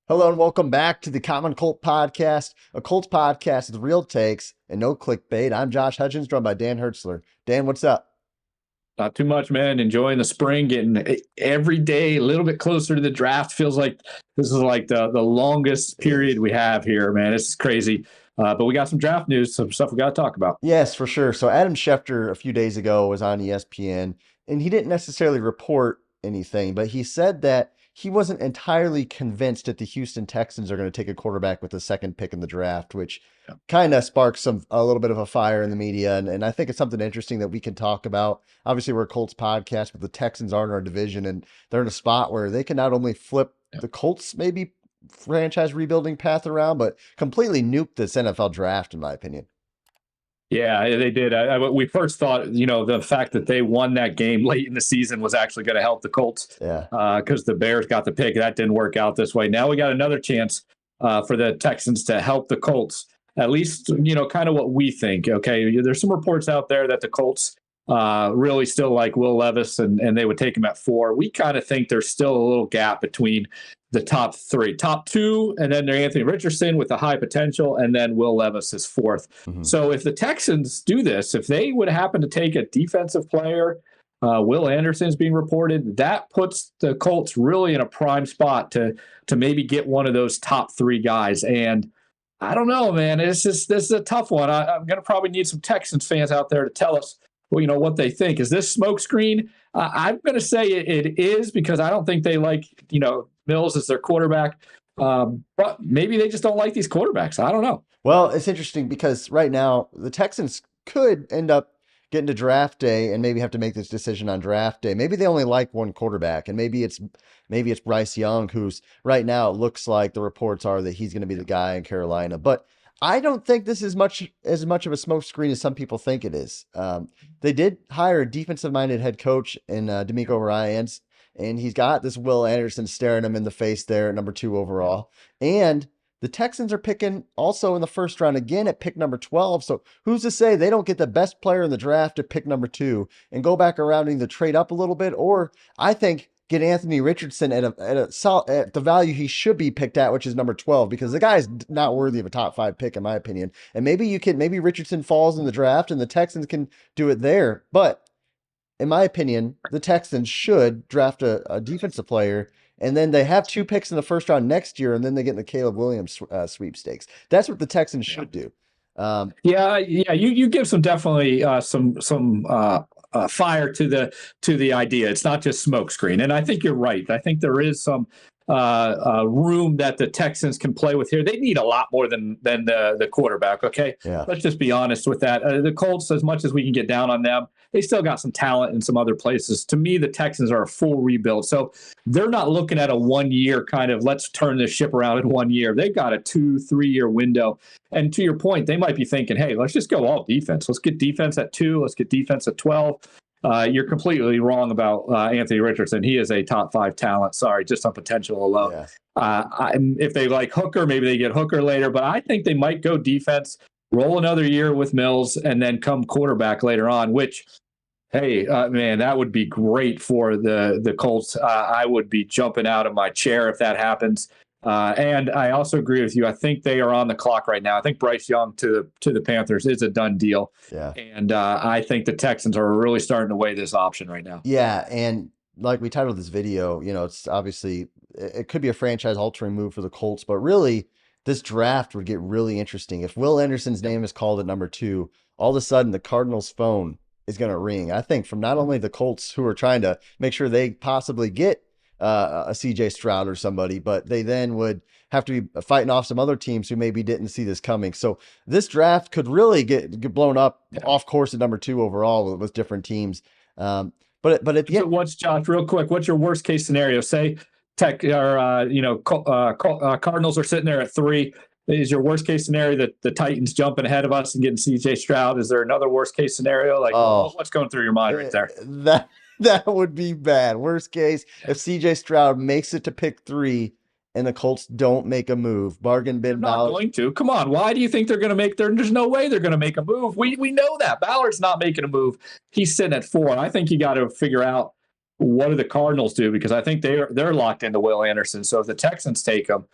Hello and welcome back to the Common Colt Podcast, a Colts podcast with real takes and no clickbait. I'm Josh Hudgens, joined by Dan Hertzler. Dan, what's up? Not too much, man. Enjoying the spring, getting every day a little bit closer to the draft. Feels like this is like the longest period we have here, man. This is crazy. But we got some draft news, some stuff we got to talk about. Yes, for sure. So Adam Schefter a few days ago was on ESPN, and he didn't necessarily report anything, but he said that he wasn't entirely convinced that the Houston Texans are going to take a quarterback with the second pick in the draft, which Yeah. kind of sparks a little bit of a fire in the media. And I think it's something interesting that we can talk about. Obviously, we're a Colts podcast, but the Texans are in our division, and they're in a spot where they can not only flip Yeah. the Colts maybe franchise rebuilding path around, but completely nuke this NFL draft, in my opinion. Yeah, they did. We first thought, the fact that they won that game late in the season was actually going to help the Colts Yeah. because the Bears got the pick. That didn't work out this way. Now we got another chance for the Texans to help the Colts, at least, kind of what we think. Okay, there's some reports out there that the Colts really still like Will Levis and they would take him at 4. We kind of think there's still a little gap between the top 3, top 2, and then Anthony Richardson with the high potential, and then Will Levis is 4th. Mm-hmm. So if the Texans do this, if they would happen to take a defensive player, Will Anderson is being reported, that puts the Colts really in a prime spot to maybe get one of those top 3 guys. And I don't know, man. This is a tough one. I'm going to probably need some Texans fans out there to tell us, what they think. Is this smokescreen? I'm going to say it is, because I don't think they like, Mills as their quarterback. But maybe they just don't like these quarterbacks. I don't know. Well, it's interesting because right now the Texans could end up getting to draft day and maybe have to make this decision on draft day. Maybe they only like one quarterback, and maybe it's Bryce Young, who's right now it looks like the reports are that he's going to be the guy in Carolina. But I don't think this is as much of a smokescreen as some people think it is. They did hire a defensive-minded head coach in D'Amico Ryans, and he's got this Will Anderson staring him in the face there at number 2 overall. And the Texans are picking also in the first round again at pick number 12. So who's to say they don't get the best player in the draft at pick number 2 and go back around and either trade up a little bit, or I think get Anthony Richardson at the value he should be picked at, which is number 12, because the guy's not worthy of a top 5 pick in my opinion. And maybe Richardson falls in the draft and the Texans can do it there. But in my opinion, the Texans should draft a defensive player, and then they have 2 picks in the first round next year, and then they get in the Caleb Williams sweepstakes. That's what the Texans should do. You give some definitely some fire to the idea. It's not just smokescreen, and I think you're right. I think there is some room that the Texans can play with here. They need a lot more than the quarterback. Okay, Yeah. Let's just be honest with that. The Colts, as much as we can get down on them, they still got some talent in some other places. To me, the Texans are a full rebuild, so they're not looking at a 1-year kind of let's turn this ship around in 1 year. They've got a 2-3 year window. And to your point, they might be thinking, hey, let's just go all defense. Let's get defense at 2. Let's get defense at 12. You're completely wrong about Anthony Richardson. He is a top 5 talent. Sorry, just on potential alone. Yeah. If they like Hooker, maybe they get Hooker later. But I think they might go defense, roll another year with Mills, and then come quarterback later on, which, hey, man, that would be great for the Colts. I would be jumping out of my chair if that happens. And I also agree with you. I think they are on the clock right now. I think Bryce Young to the Panthers is a done deal. Yeah. And I think the Texans are really starting to weigh this option right now. Yeah, and like we titled this video, it's obviously it could be a franchise altering move for the Colts, but really this draft would get really interesting. If Will Anderson's name is called at number 2, all of a sudden the Cardinals' phone is going to ring. I think from not only the Colts, who are trying to make sure they possibly get a CJ Stroud or somebody, but they then would have to be fighting off some other teams who maybe didn't see this coming. So this draft could really get blown up off course at number 2 overall with different teams. But at the end, what's Josh? Real quick, what's your worst case scenario? Say Cardinals are sitting there at 3. Is your worst case scenario that the Titans jumping ahead of us and getting CJ Stroud? Is there another worst case scenario? What's going through your mind right there? That would be bad. Worst case, if CJ Stroud makes it to pick 3 and the Colts don't make a move, bargain bin Ballard. Not going to. Come on. Why do you think they're going to make there's no way they're going to make a move. We know that. Ballard's not making a move. He's sitting at 4. I think you got to figure out what do the Cardinals do, because I think they're locked into Will Anderson. So if the Texans take him,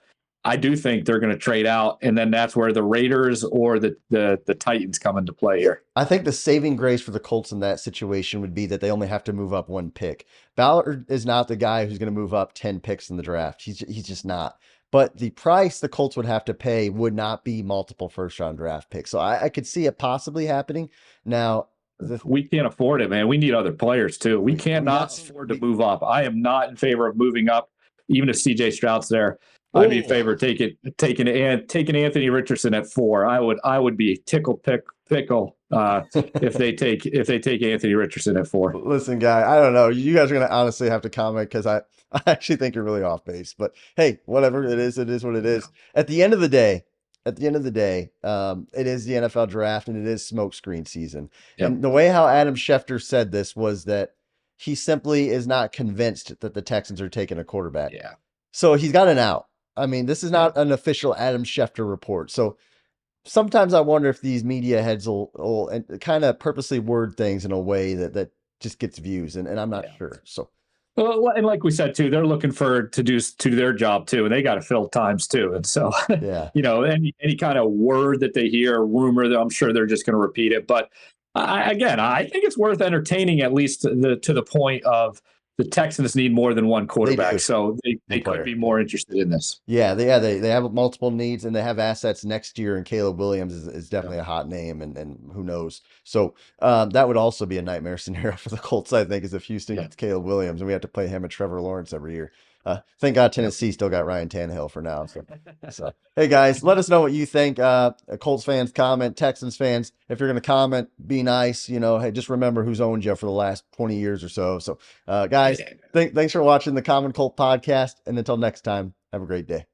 I do think they're going to trade out, and then that's where the Raiders or the Titans come into play here. I think the saving grace for the Colts in that situation would be that they only have to move up one pick. Ballard is not the guy who's going to move up 10 picks in the draft. He's just not. But the price the Colts would have to pay would not be multiple first round draft picks. So I could see it possibly happening. Now, we can't afford it, man. We need other players too. We cannot afford to move up. I am not in favor of moving up, even if CJ Stroud's there. I'd be in favor of taking Anthony Richardson at 4. I would be pickle if they take Anthony Richardson at 4. Listen, guy, I don't know. You guys are gonna honestly have to comment because I actually think you're really off base. But hey, whatever it is what it is. At the end of the day, it is the NFL draft and it is smokescreen season. Yep. And the way how Adam Schefter said this was that he simply is not convinced that the Texans are taking a quarterback. Yeah. So he's got an out. I mean, this is not an official Adam Schefter report. So sometimes I wonder if these media heads will kind of purposely word things in a way that just gets views, and I'm not sure. So, well, and like we said too, they're looking to do their job too, and they got to fill times too. And so, any kind of word that they hear, rumor, I'm sure they're just going to repeat it. But I think it's worth entertaining, at least to the point of the Texans need more than one quarterback, so they could be more interested in this. Yeah, they have multiple needs, and they have assets next year, and Caleb Williams is definitely a hot name, and who knows. So that would also be a nightmare scenario for the Colts, I think, is if Houston gets Caleb Williams, and we have to play him and Trevor Lawrence every year. Thank God Tennessee still got Ryan Tannehill for now. So hey, guys, let us know what you think. Colts fans, comment. Texans fans, if you're going to comment, be nice. Hey, just remember who's owned you for the last 20 years or so. So, guys, thanks for watching the Common Colt Podcast. And until next time, have a great day.